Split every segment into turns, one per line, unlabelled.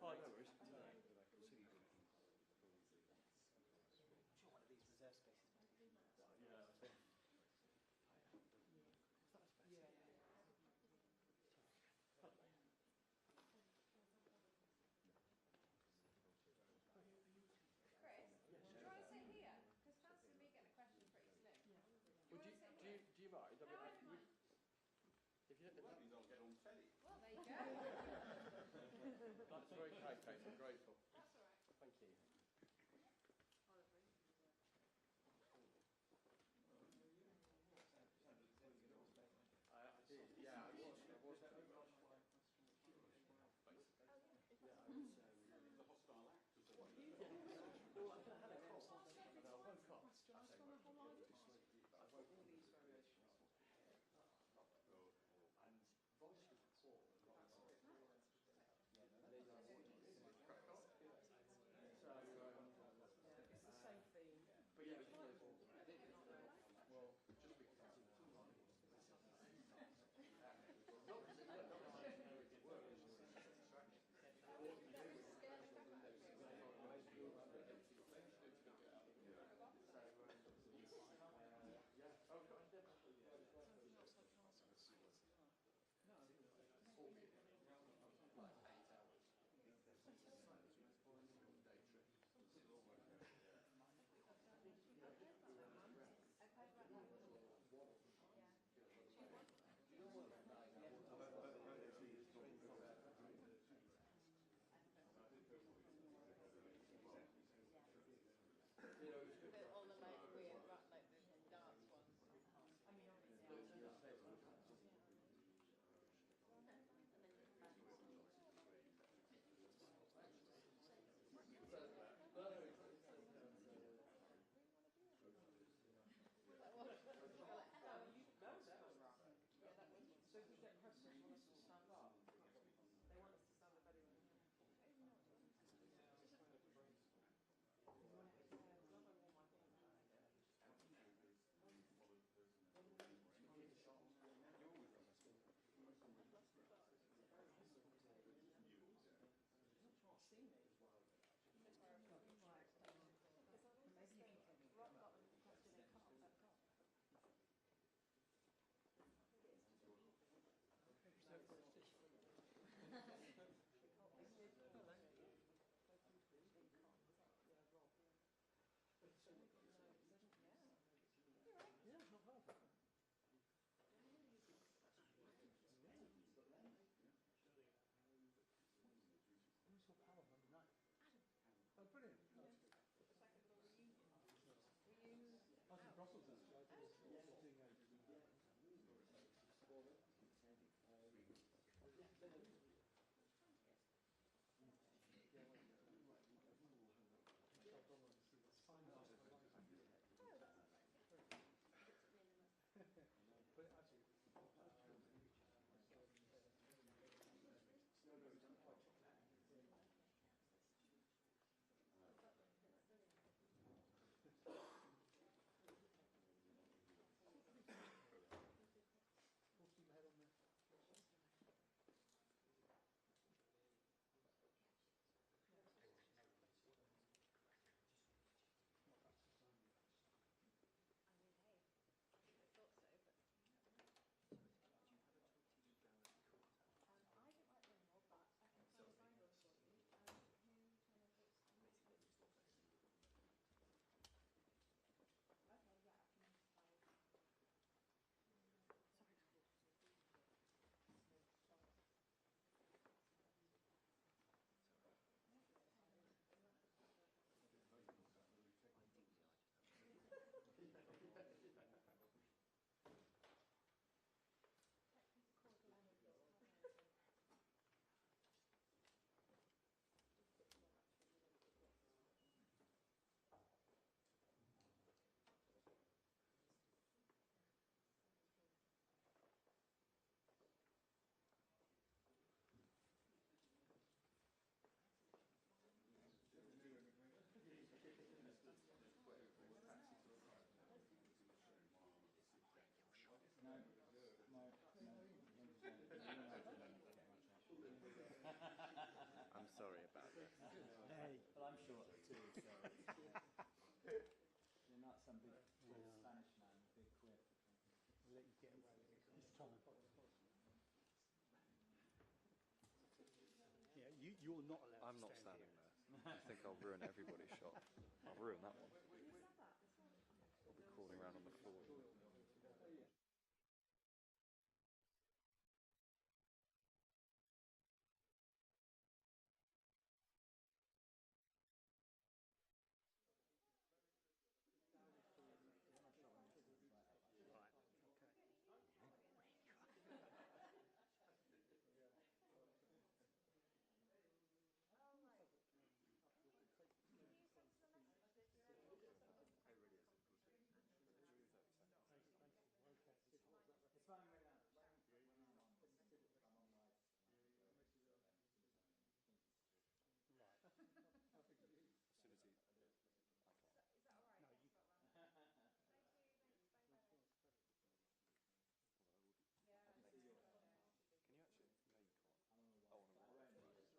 Oh, no worries.
I'm sure one of these reserve spaces might be.
Yeah, I think.
Yeah.
Chris, do you want to sit here? Because fancy me getting a question pretty slim.
Would you, do you mind? I mean,
No, I don't mind.
If you
Well, that means I'll get on telly.
Well, there you go.
That's very kind, Kate. I'm grateful.
That's all right.
Thank you. I did, yeah, I was. Yeah, I was.
The hostile act as well.
Well, I had a cough, and I woke up.
All these variations.
And voice was poor.
It's the same theme.
But yeah, well, just because
All the like weird, like the dance ones. I mean,
So if we get questions, want us to stand up? They want us to stand up anyway.
yeah, not bad. Who's your pal on Monday night? Oh, brilliant. I was in Brussels this year. But actually,
I'm sorry about
You're not allowed
I'm
to
not
stand
standing
here.
there. I think I'll ruin everybody's shot. I'll ruin that one.
Who said that? This one?
I'll be crawling around on the floor.
Right, okay.
It's fine right now.
Is that alright?
No,
Thanks
you-
a lot, Ron. Thank you, thanks, bye bye. Yeah,
Can you actually? No, you can't. Oh, on a roll. I'll be lying on the floor.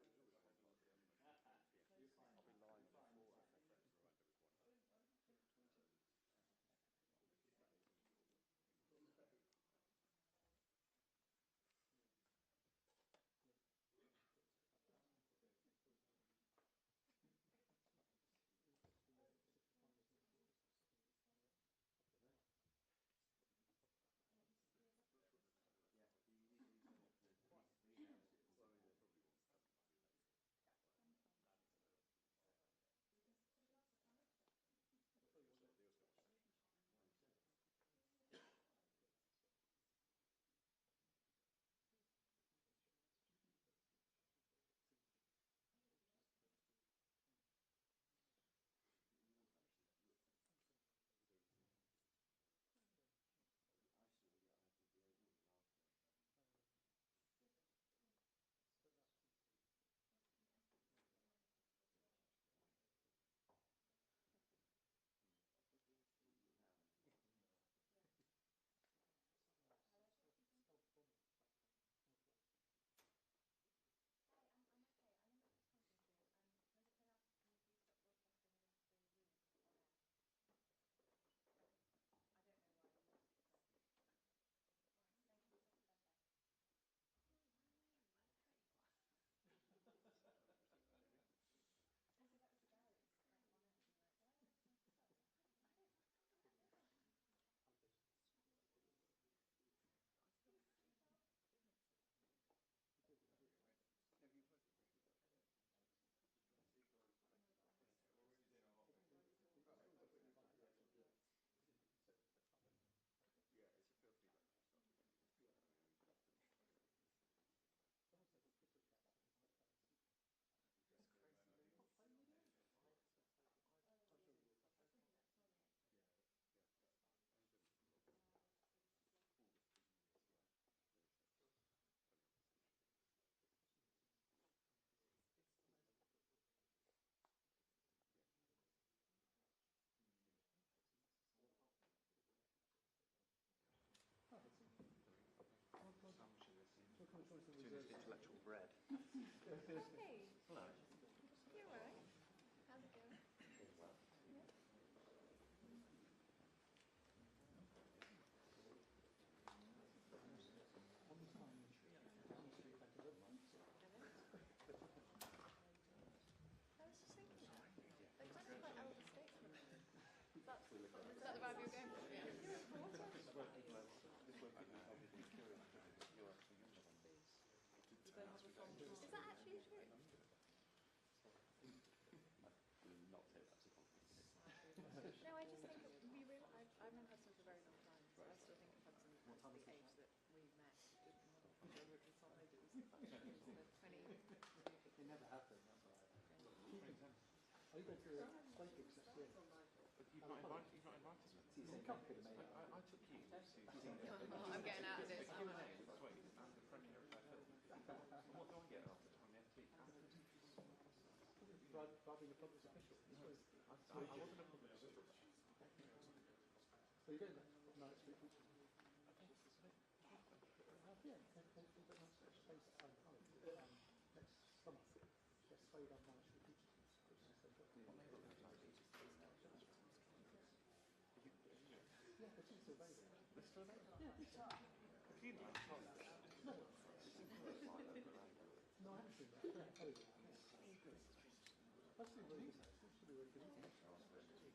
Hi, I'm okay. I'm going to ask something to you. Can I ask you, do you stop broadcasting this being rude on air? I don't know why you asked, so. Thank you. Bye bye. Also, that was scary, like on air, being like, why am I supposed to stop? I don't know.
Yeah, it's a filthy lecture stuff.
Too much intellectual bread.
Hey,
Hello.
you alright? How's it going? I was just thinking that. They're kind of like elder statesmen. Is that the vibe you're going for? Yeah. You're a reporter.
This won't keep me held in curious because you're actually younger than me.
Is that actually true?
I will not take that as a compliment.
No, I just think we really. I've known Hudson for a very long time, so I still think of Hudson as the age that we met. Whether it was solid, it was the 20.
It never happened, that's all right. Are you going to Slate Books next year?
But you've not invited me.
You come could have made it.
I took you to
Oh, I'm getting out of this.
the Q&A this week and the premiere of that film. And what do I get after time the FT?
Bribing the public official.
I wasn't a public official.
So you're going there? No, it's week. Yeah, space next summer. Just Slade on March for Teachers. Yeah, the teachers are available.
They're still available?
Yeah, it's
Have you not?
No, I haven't seen that. Yeah, I'll tell you that. That's really good. That's really, really good.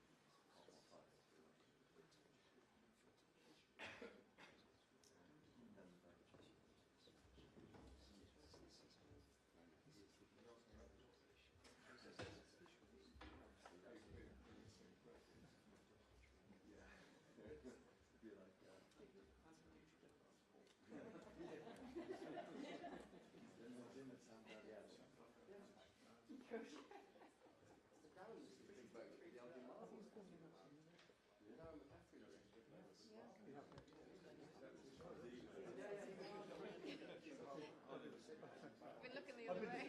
Been looking the other way.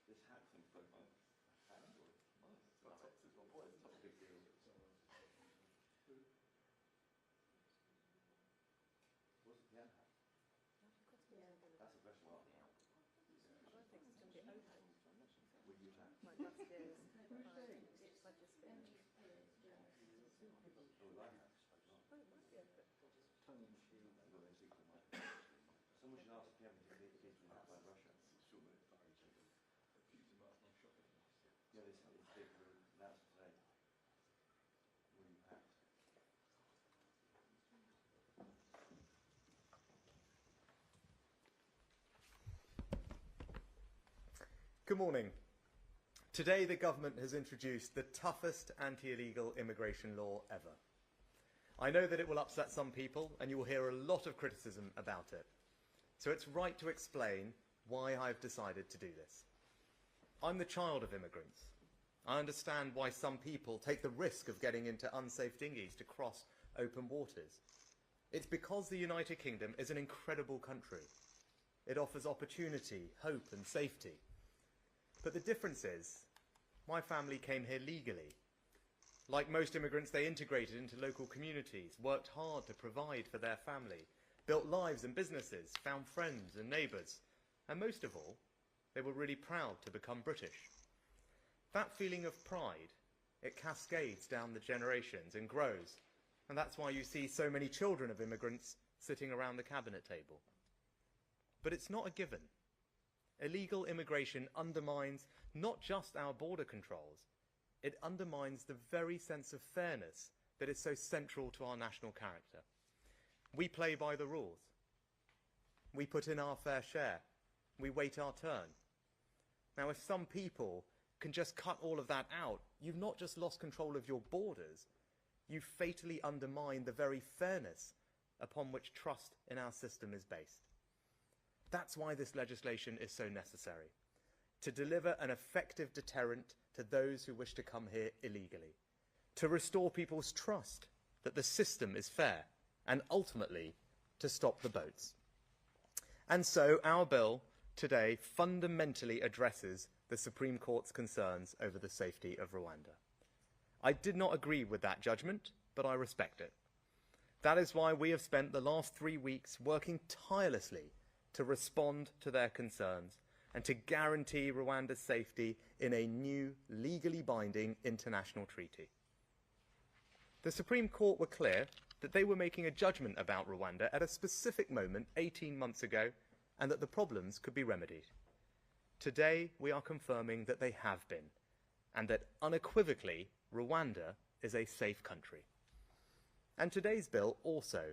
This hat thing broke my hand. That's a big deal. What's the piano hat? That's a fresh one.
I don't think it's going to be open.
Will you have?
Like upstairs. It's like just been.
Oh, like that.
Oh, it might be open.
Tongue in cheek.
Someone should ask if you haven't been hacked by Russia. Yeah, this is big announcement today. Will you hacked?
Good morning. Today the government has introduced the toughest anti-illegal immigration law ever. I know that it will upset some people and you will hear a lot of criticism about it. So it's right to explain why I've decided to do this. I'm the child of immigrants. I understand why some people take the risk of getting into unsafe dinghies to cross open waters. It's because the United Kingdom is an incredible country. It offers opportunity, hope and safety. But the difference is, my family came here legally. Like most immigrants, they integrated into local communities, worked hard to provide for their family, built lives and businesses, found friends and neighbours, and most of all, they were really proud to become British. That feeling of pride, it cascades down the generations and grows, and that's why you see so many children of immigrants sitting around the cabinet table. But it's not a given. Illegal immigration undermines not just our border controls, it undermines the very sense of fairness that is so central to our national character. We play by the rules. We put in our fair share. We wait our turn. Now, if some people can just cut all of that out, you've not just lost control of your borders, you've fatally undermined the very fairness upon which trust in our system is based. That's why this legislation is so necessary, to deliver an effective deterrent to those who wish to come here illegally, to restore people's trust that the system is fair, and ultimately to stop the boats. And so our bill today fundamentally addresses the Supreme Court's concerns over the safety of Rwanda. I did not agree with that judgment, but I respect it. That is why we have spent the last 3 weeks working tirelessly to respond to their concerns and to guarantee Rwanda's safety in a new, legally binding international treaty. The Supreme Court were clear that they were making a judgment about Rwanda at a specific moment 18 months ago and that the problems could be remedied. Today, we are confirming that they have been, and that unequivocally, Rwanda is a safe country. And today's bill also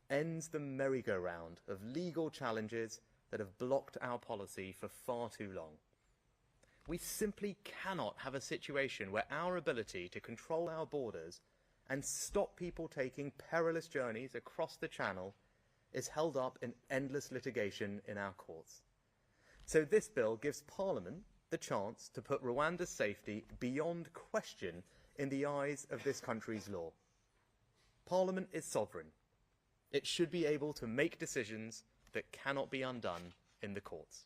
ends the merry-go-round of legal challenges that have blocked our policy for far too long. We simply cannot have a situation where our ability to control our borders and stop people taking perilous journeys across the Channel is held up in endless litigation in our courts. So this bill gives Parliament the chance to put Rwanda's safety beyond question in the eyes of this country's law. Parliament is sovereign. It should be able to make decisions that cannot be undone in the courts.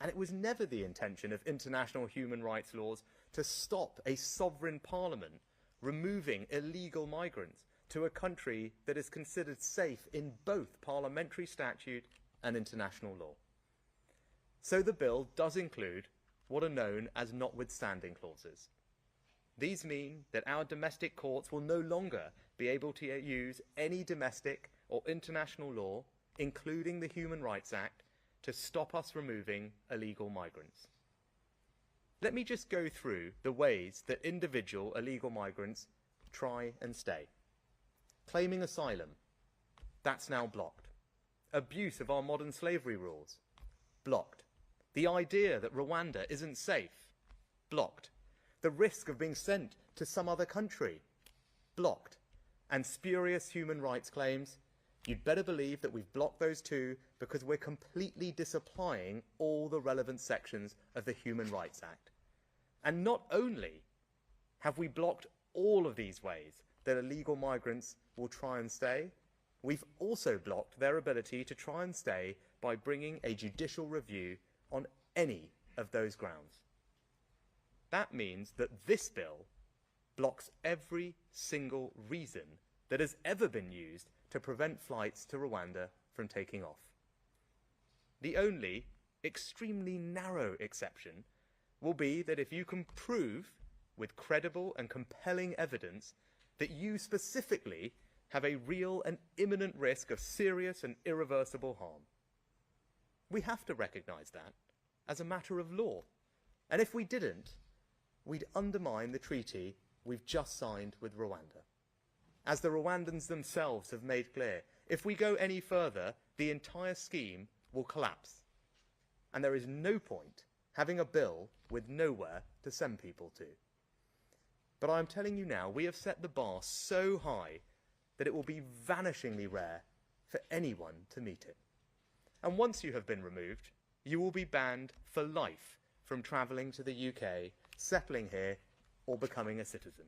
And it was never the intention of international human rights laws to stop a sovereign parliament removing illegal migrants to a country that is considered safe in both parliamentary statute and international law. So the bill does include what are known as notwithstanding clauses. These mean that our domestic courts will no longer be able to use any domestic or international law, including the Human Rights Act, to stop us removing illegal migrants. Let me just go through the ways that individual illegal migrants try and stay. Claiming asylum, that's now blocked. Abuse of our modern slavery rules, blocked. The idea that Rwanda isn't safe, blocked. The risk of being sent to some other country, blocked. And spurious human rights claims, you'd better believe that we've blocked those too, because we're completely disapplying all the relevant sections of the Human Rights Act. And not only have we blocked all of these ways that illegal migrants will try and stay, we've also blocked their ability to try and stay by bringing a judicial review on any of those grounds. That means that this bill blocks every single reason that has ever been used to prevent flights to Rwanda from taking off. The only extremely narrow exception will be that if you can prove with credible and compelling evidence that you specifically have a real and imminent risk of serious and irreversible harm. We have to recognise that as a matter of law. And if we didn't, we'd undermine the treaty we've just signed with Rwanda. As the Rwandans themselves have made clear, if we go any further, the entire scheme will collapse. And there is no point having a bill with nowhere to send people to. But I'm telling you now, we have set the bar so high that it will be vanishingly rare for anyone to meet it. And once you have been removed, you will be banned for life from travelling to the UK, settling here, or becoming a citizen.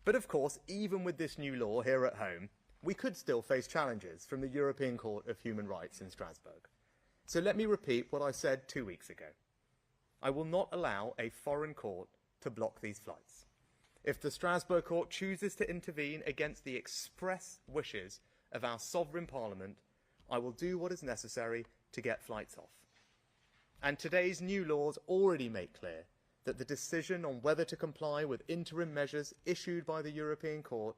But of course, even with this new law here at home, we could still face challenges from the European Court of Human Rights in Strasbourg. So let me repeat what I said 2 weeks ago. I will not allow a foreign court to block these flights. If the Strasbourg court chooses to intervene against the express wishes of our sovereign parliament, I will do what is necessary to get flights off. And today's new laws already make clear that the decision on whether to comply with interim measures issued by the European Court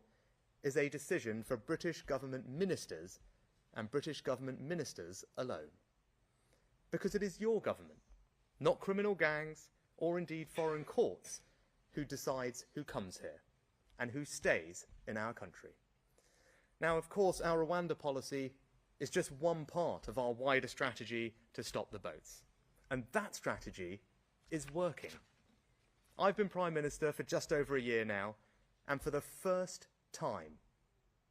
is a decision for British government ministers and British government ministers alone. Because it is your government, not criminal gangs or indeed foreign courts, who decides who comes here and who stays in our country. Now, of course, our Rwanda policy is just one part of our wider strategy to stop the boats. And that strategy is working. I've been Prime Minister for just over a year now, and for the first time,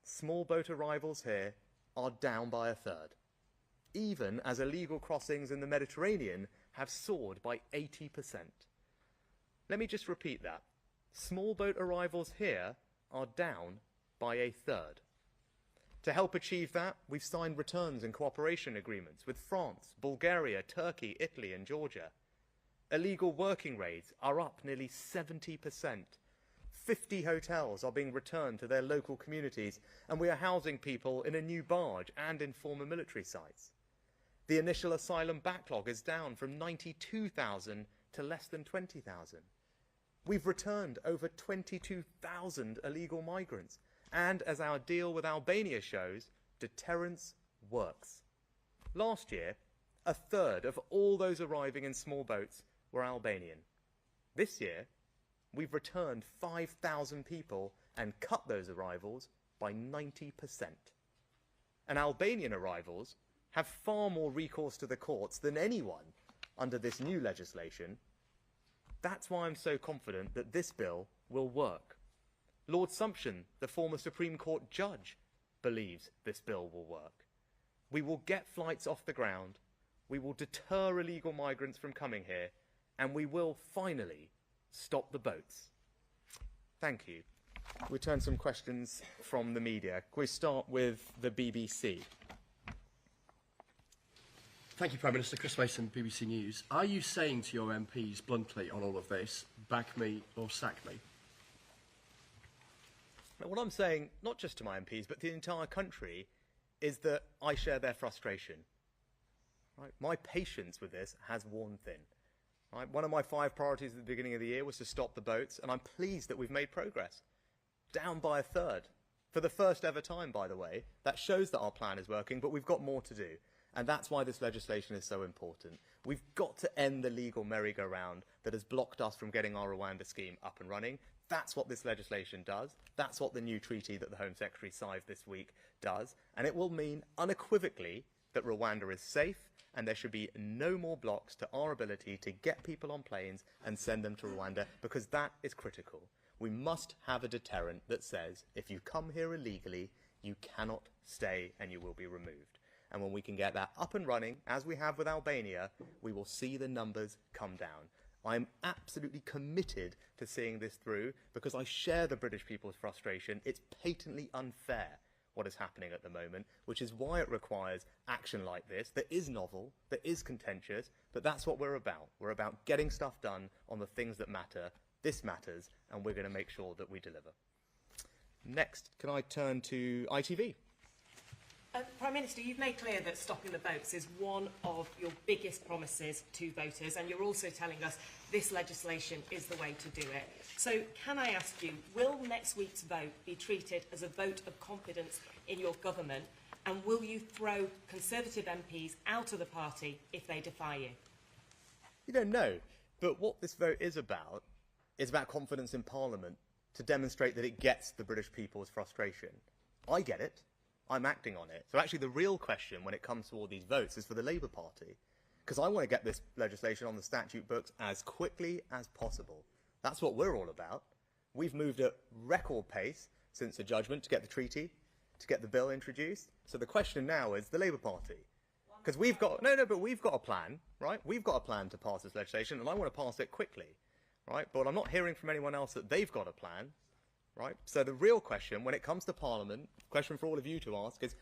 small boat arrivals here are down by a third, even as illegal crossings in the Mediterranean have soared by 80%. Let me just repeat that. Small boat arrivals here are down by a third. To help achieve that, we've signed returns and cooperation agreements with France, Bulgaria, Turkey, Italy and Georgia. Illegal working raids are up nearly 70%. 50 hotels are being returned to their local communities, and we are housing people in a new barge and in former military sites. The initial asylum backlog is down from 92,000 to less than 20,000. We've returned over 22,000 illegal migrants, and as our deal with Albania shows, deterrence works. Last year, a third of all those arriving in small boats were Albanian. This year, we've returned 5,000 people and cut those arrivals by 90%. And Albanian arrivals have far more recourse to the courts than anyone under this new legislation. That's why I'm so confident that this bill will work. Lord Sumption, the former Supreme Court judge, believes this bill will work. We will get flights off the ground, we will deter illegal migrants from coming here, and we will finally stop the boats. Thank you. We turn some questions from the media. Can we start with the BBC?
Thank you, Prime Minister. Chris Mason, BBC News. Are you saying to your MPs bluntly on all of this, back me or sack me?
Now, what I'm saying, not just to my MPs, but to the entire country, is that I share their frustration. Right? My patience with this has worn thin. Right? One of my 5 priorities at the beginning of the year was to stop the boats, and I'm pleased that we've made progress. Down by a third. For the first ever time, by the way. That shows that our plan is working, but we've got more to do. And that's why this legislation is so important. We've got to end the legal merry-go-round that has blocked us from getting our Rwanda scheme up and running. That's what this legislation does. That's what the new treaty that the Home Secretary signed this week does. And it will mean unequivocally that Rwanda is safe and there should be no more blocks to our ability to get people on planes and send them to Rwanda, because that is critical. We must have a deterrent that says if you come here illegally, you cannot stay and you will be removed. And when we can get that up and running, as we have with Albania, we will see the numbers come down. I am absolutely committed to seeing this through because I share the British people's frustration. It's patently unfair what is happening at the moment, which is why it requires action like this that is novel, that is contentious, but that's what we're about. We're about getting stuff done on the things that matter. This matters, and we're going to make sure that we deliver. Next, can I turn to ITV?
Prime Minister, you've made clear that stopping the boats is one of your biggest promises to voters, and you're also telling us this legislation is the way to do it. So can I ask you, will next week's vote be treated as a vote of confidence in your government, and will you throw Conservative MPs out of the party if they defy you?
You don't know, but what this vote is about confidence in Parliament to demonstrate that it gets the British people's frustration. I get it. I'm acting on it. So actually the real question when it comes to all these votes is for the Labour Party, because I want to get this legislation on the statute books as quickly as possible. That's what we're all about. We've moved at record pace since the judgment to get the treaty, to get the bill introduced. So the question now is the Labour Party. Because we've got a plan, right? We've got a plan to pass this legislation, and I want to pass it quickly, right? But I'm not hearing from anyone else that they've got a plan. Right? So the real question, when it comes to Parliament, question for all of you to ask is,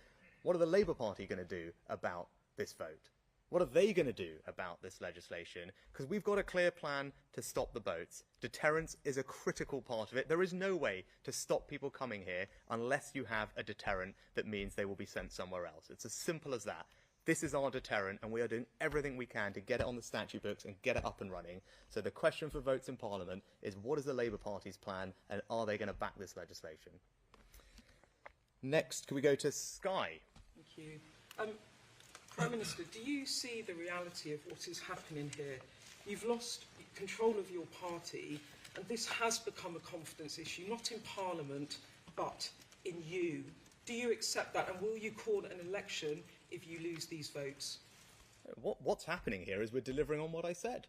what are the Labour Party going to do about this vote? What are they going to do about this legislation? Because we've got a clear plan to stop the boats. Deterrence is a critical part of it. There is no way to stop people coming here unless you have a deterrent that means they will be sent somewhere else. It's as simple as that. This is our deterrent, and we are doing everything we can to get it on the statute books and get it up and running. So the question for votes in Parliament is, what is the Labour Party's plan, and are they going to back this legislation? Next, can we go to Sky?
Thank you. Prime Minister, do you see the reality of what is happening here? You've lost control of your party, and this has become a confidence issue, not in Parliament, but in you. Do you accept that, and will you call an election if you lose these votes?
What's happening here is we're delivering on what I said.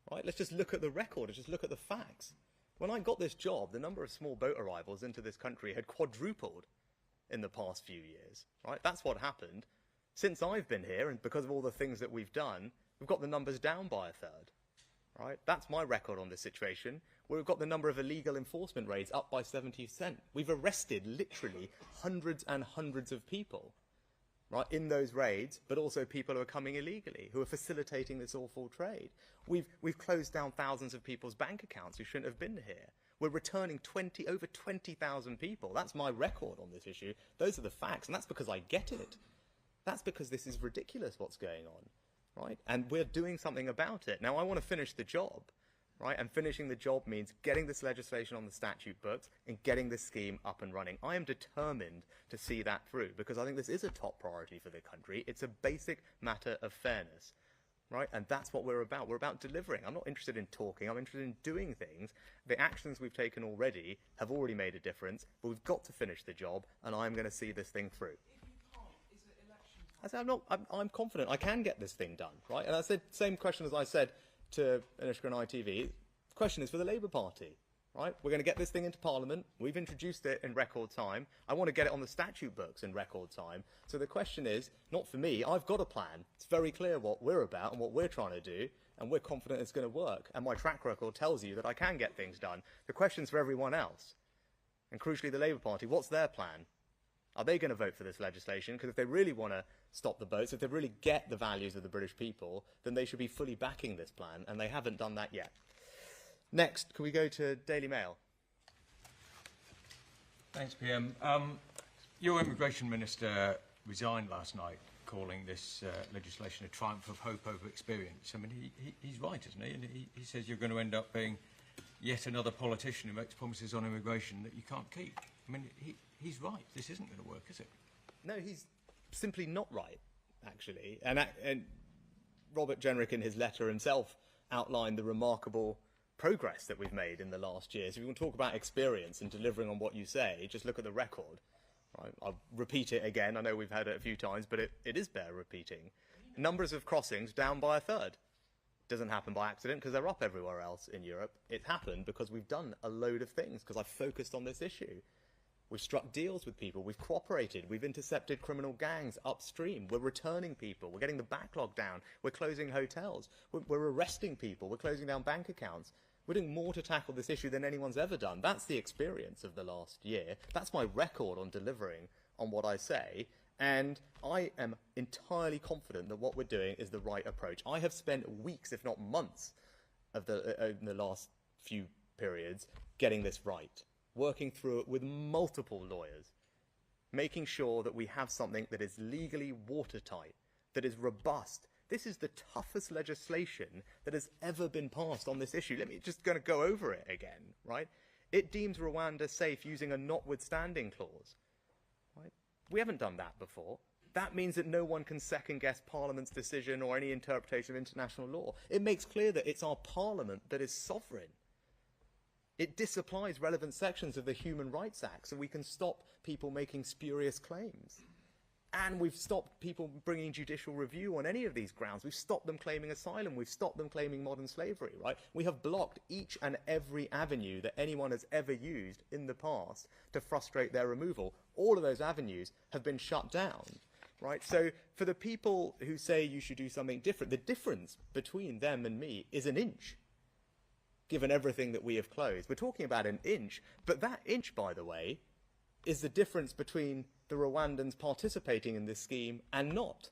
Right? Let's just look at the record, let's just look at the facts. When I got this job, the number of small boat arrivals into this country had quadrupled in the past few years. Right? That's what happened. Since I've been here, and because of all the things that we've done, we've got the numbers down by a third. Right? That's my record on this situation. We've got the number of illegal enforcement raids up by 70%. We've arrested literally hundreds and hundreds of people, right, in those raids, but also people who are coming illegally, who are facilitating this awful trade. We've closed down thousands of people's bank accounts who shouldn't have been here. We're returning over 20,000 people. That's my record on this issue. Those are the facts, and that's because I get it. That's because this is ridiculous what's going on, right? And we're doing something about it. Now, I want to finish the job. Right? And finishing the job means getting this legislation on the statute books and getting this scheme up and running. I am determined to see that through because I think this is a top priority for the country. It's a basic matter of fairness. right? And that's what we're about. We're about delivering. I'm not interested in talking. I'm interested in doing things. The actions we've taken already have already made a difference, but we've got to finish the job, and I'm going to see this thing through.
If you can't, is it election time?
I said, I'm confident I can get this thing done, right? And I said, same question as I said to Anushka and ITV. The question is for the Labour Party, right? We're going to get this thing into Parliament. We've introduced it in record time. I want to get it on the statute books in record time. So the question is, not for me, I've got a plan. It's very clear what we're about and what we're trying to do, and we're confident it's going to work. And my track record tells you that I can get things done. The question's for everyone else. And crucially, the Labour Party, what's their plan? Are they going to vote for this legislation? Because if they really want to stop the boats, if they really get the values of the British people, then they should be fully backing this plan, and they haven't done that yet. Next, can we go to Daily Mail?
Thanks, PM. Your immigration minister resigned last night, calling this legislation a triumph of hope over experience. I mean, he's right, isn't he? And he says you're going to end up being yet another politician who makes promises on immigration that you can't keep. I mean, he's right. This isn't going to work, is it?
No, he's simply not right, actually. And Robert Jenrick, in his letter himself, outlined the remarkable progress that we've made in the last year. So if you want to talk about experience and delivering on what you say, just look at the record. Right? I'll repeat it again. I know we've had it a few times, but it is bear repeating. Numbers of crossings down by a third. Doesn't happen by accident because they're up everywhere else in Europe. It's happened because we've done a load of things, because I've focused on this issue. We've struck deals with people. We've cooperated. We've intercepted criminal gangs upstream. We're returning people. We're getting the backlog down. We're closing hotels. We're arresting people. We're closing down bank accounts. We're doing more to tackle this issue than anyone's ever done. That's the experience of the last year. That's my record on delivering on what I say. And I am entirely confident that what we're doing is the right approach. I have spent weeks, if not months, in the last few periods getting this right, working through it with multiple lawyers, making sure that we have something that is legally watertight, that is robust. This is the toughest legislation that has ever been passed on this issue. Let me just going to go over it again, right? It deems Rwanda safe using a notwithstanding clause, right? We haven't done that before. That means that no one can second-guess Parliament's decision or any interpretation of international law. It makes clear that it's our Parliament that is sovereign. It disapplies relevant sections of the Human Rights Act so we can stop people making spurious claims. And we've stopped people bringing judicial review on any of these grounds. We've stopped them claiming asylum. We've stopped them claiming modern slavery, right? We have blocked each and every avenue that anyone has ever used in the past to frustrate their removal. All of those avenues have been shut down, right? So for the people who say you should do something different, the difference between them and me is an inch, given everything that we have closed. We're talking about an inch, but that inch, by the way, is the difference between the Rwandans participating in this scheme and not.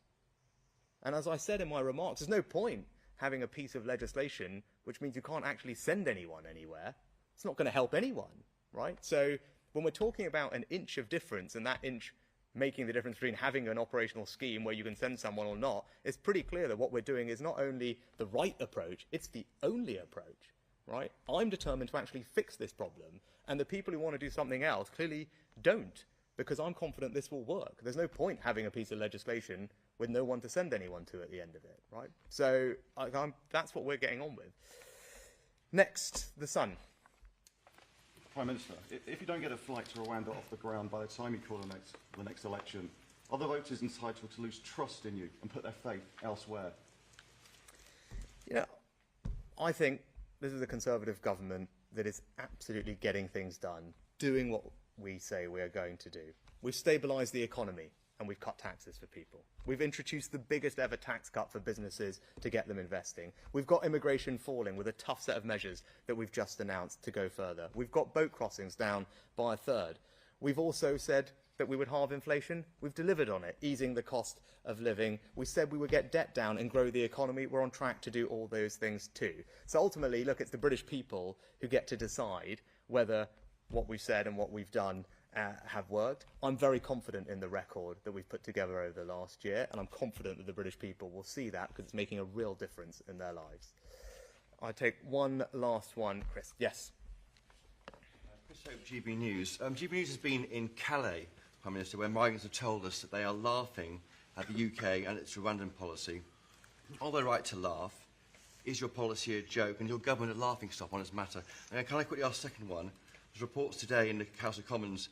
And as I said in my remarks, there's no point having a piece of legislation which means you can't actually send anyone anywhere. It's not going to help anyone, right? So when we're talking about an inch of difference, and that inch making the difference between having an operational scheme where you can send someone or not, it's pretty clear that what we're doing is not only the right approach, it's the only approach, right? I'm determined to actually fix this problem, and the people who want to do something else clearly don't, because I'm confident this will work. There's no point having a piece of legislation with no one to send anyone to at the end of it, right? So that's what we're getting on with. Next, the Sun.
Prime Minister, if you don't get a flight to Rwanda off the ground by the time you call the next election, are the voters entitled to lose trust in you and put their faith elsewhere?
You know, I think this is a Conservative government that is absolutely getting things done, doing what we say we are going to do. We've stabilised the economy and we've cut taxes for people. We've introduced the biggest ever tax cut for businesses to get them investing. We've got immigration falling with a tough set of measures that we've just announced to go further. We've got boat crossings down by a third. We've also said that we would halve inflation. We've delivered on it, easing the cost of living. We said we would get debt down and grow the economy. We're on track to do all those things too. So ultimately, look, it's the British people who get to decide whether what we've said and what we've done have worked. I'm very confident in the record that we've put together over the last year, and I'm confident that the British people will see that because it's making a real difference in their lives. I take one last one, Chris. Yes.
Chris Hope, GB News. GB News has been in Calais, Prime Minister, where migrants have told us that they are laughing at the UK and its Rwandan policy.
are they right to laugh? Is your policy a joke and your government a laughing stock on this matter? And can I quickly ask a second one? There's reports today in the House of Commons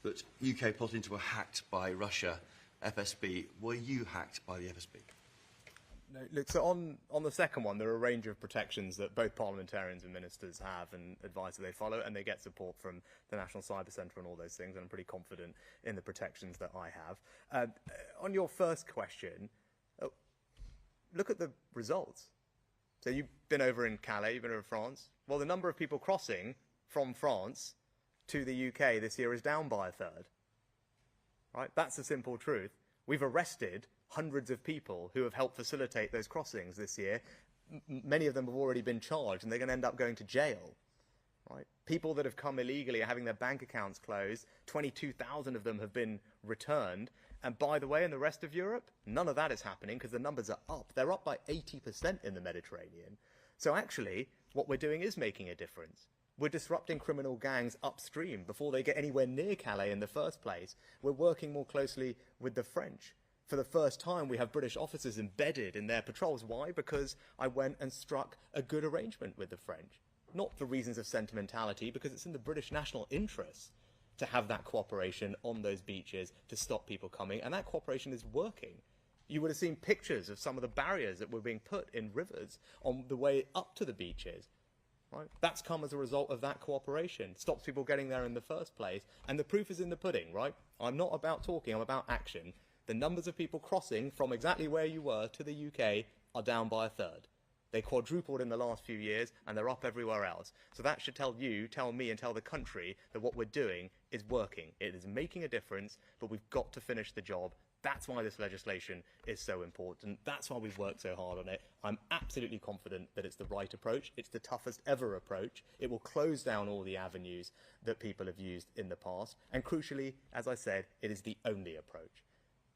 that UK politicians were hacked by Russia, FSB. Were you hacked by the FSB?
No, look, so on the second one, there are a range of protections that both parliamentarians and ministers have and advice that they follow, and they get support from the National Cyber Centre and all those things, and I'm pretty confident in the protections that I have. On your first question, look at the results. So you've been over in Calais, you've been over in France. Well, the number of people crossing from France to the UK this year is down by a third. Right? That's the simple truth. We've arrested hundreds of people who have helped facilitate those crossings this year. Many of them have already been charged, and they're going to end up going to jail. Right? People that have come illegally are having their bank accounts closed. 22,000 of them have been returned. And by the way, in the rest of Europe, none of that is happening because the numbers are up. They're up by 80% in the Mediterranean. So actually, what we're doing is making a difference. We're disrupting criminal gangs upstream before they get anywhere near Calais in the first place. We're working more closely with the French. For the first time, we have British officers embedded in their patrols. Why? Because I went and struck a good arrangement with the French. Not for reasons of sentimentality, because it's in the British national interest to have that cooperation on those beaches to stop people coming, and that cooperation is working. You would have seen pictures of some of the barriers that were being put in rivers on the way up to the beaches. Right? That's come as a result of that cooperation. Stops people getting there in the first place, and the proof is in the pudding, right? I'm not about talking, I'm about action. The numbers of people crossing from exactly where you were to the UK are down by a third. They quadrupled in the last few years, and they're up everywhere else. So that should tell you, tell me, and tell the country that what we're doing is working. It is making a difference, but we've got to finish the job. That's why this legislation is so important. That's why we've worked so hard on it. I'm absolutely confident that it's the right approach. It's the toughest ever approach. It will close down all the avenues that people have used in the past. And crucially, as I said, it is the only approach.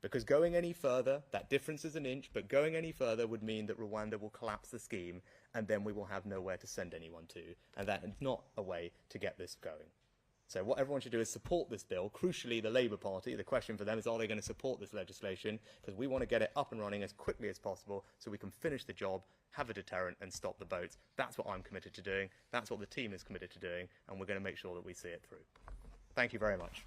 Because going any further, that difference is an inch, but going any further would mean that Rwanda will collapse the scheme, and then we will have nowhere to send anyone to. And that is not a way to get this going. So what everyone should do is support this bill. Crucially, the Labour Party, the question for them is, are they going to support this legislation? Because we want to get it up and running as quickly as possible so we can finish the job, have a deterrent, and stop the boats. That's what I'm committed to doing. That's what the team is committed to doing, and we're going to make sure that we see it through. Thank you very much.